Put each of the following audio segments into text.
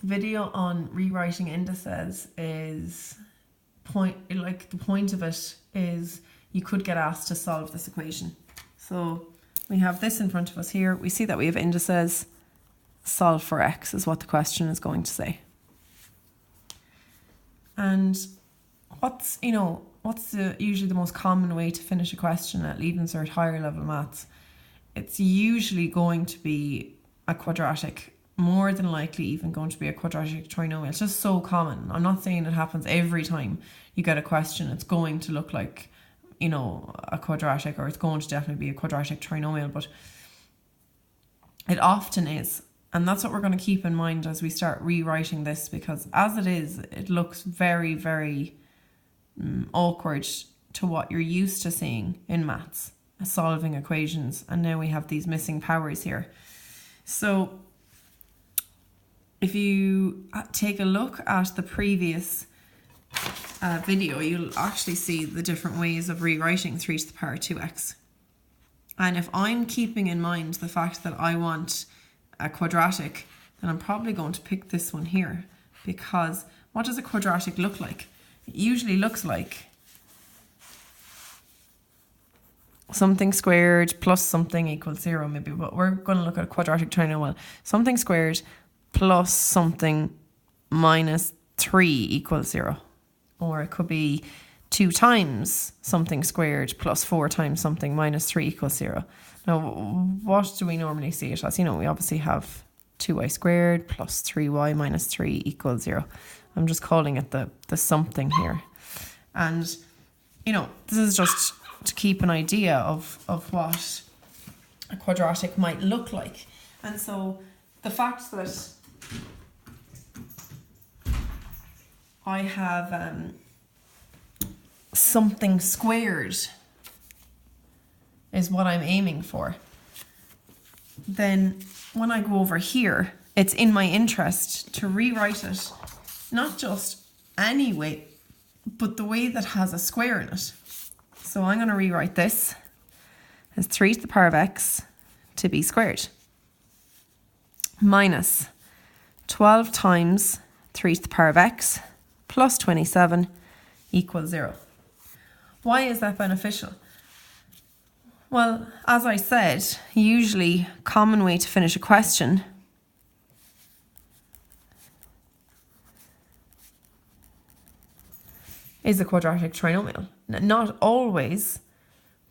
The video on rewriting indices is the point of it is you could get asked to solve this equation. So we have this in front of us here. We see that we have indices. Solve for x is what the question is going to say. And what's usually the most common way to finish a question at Leaving Cert higher level maths? It's usually going to be a quadratic, more than likely even going to be a quadratic trinomial. It's just so common. I'm not saying it happens every time you get a question. It's going to look like, a quadratic, or it's going to definitely be a quadratic trinomial, but it often is. And that's what we're going to keep in mind as we start rewriting this, because as it is, it looks very, very awkward to what you're used to seeing in maths, solving equations, and now we have these missing powers here. So if you take a look at the previous video, you'll actually see the different ways of rewriting 3 to the power 2x. And if I'm keeping in mind the fact that I want a quadratic, then I'm probably going to pick this one here, because what does a quadratic look like? It usually looks like something squared plus something equals 0 maybe, but we're going to look at a quadratic trinomial. Something squared plus something minus 3 equals 0. Or it could be 2 times something squared plus 4 times something minus 3 equals 0. Now, what do we normally see it as? We obviously have 2y squared plus 3y minus 3 equals 0. I'm just calling it the something here. And, this is just to keep an idea of what a quadratic might look like. And so the fact that I have something squared is what I'm aiming for. Then when I go over here, it's in my interest to rewrite it, not just any way, but the way that has a square in it. So I'm going to rewrite this as 3 to the power of x to be squared minus 12 times 3 to the power of x plus 27 equals 0. Why is that beneficial? Well, as I said, usually common way to finish a question is a quadratic trinomial. Not always,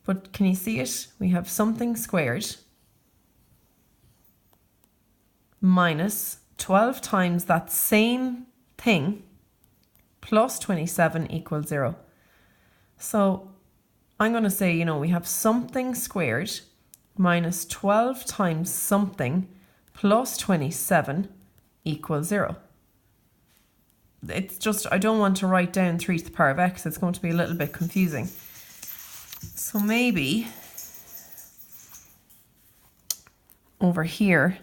but can you see it? We have something squared minus 12 times that same thing plus 27 equals 0. So I'm going to say, we have something squared minus 12 times something plus 27 equals 0. It's just, I don't want to write down 3 to the power of x. It's going to be a little bit confusing. So maybe over here,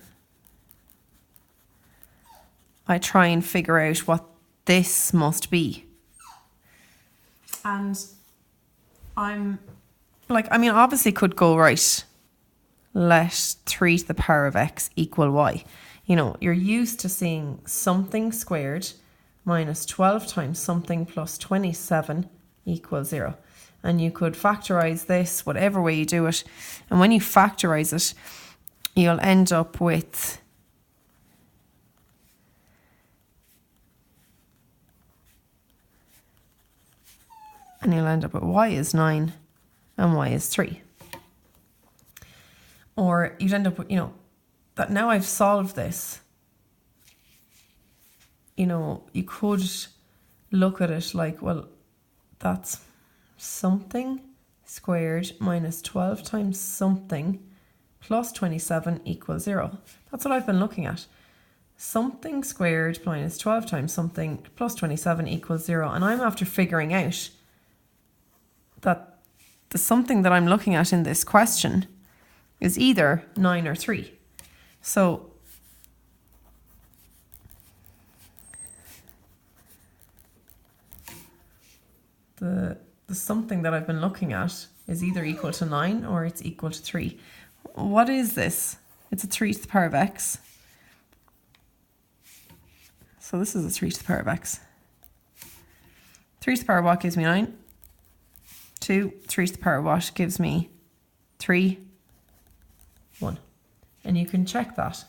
I try and figure out what this must be. And obviously could go, right, let 3 to the power of x equal y. You're used to seeing something squared minus 12 times something plus 27 equals 0. And you could factorize this whatever way you do it. And when you factorize it, you'll end up with y is 9 and y is 3. Or you'd end up with, that now I've solved this. You could look at it like, well, that's something squared minus 12 times something plus 27 equals 0. That's what I've been looking at. Something squared minus 12 times something plus 27 equals 0. And I'm after figuring out that the something that I'm looking at in this question is either 9 or 3. So the something that I've been looking at is either equal to 9 or it's equal to 3. What is this? It's a 3 to the power of x. So this is a 3 to the power of x. 3 to the power of what gives me 9? 2. 3 to the power of what gives me 3? 1. And you can check that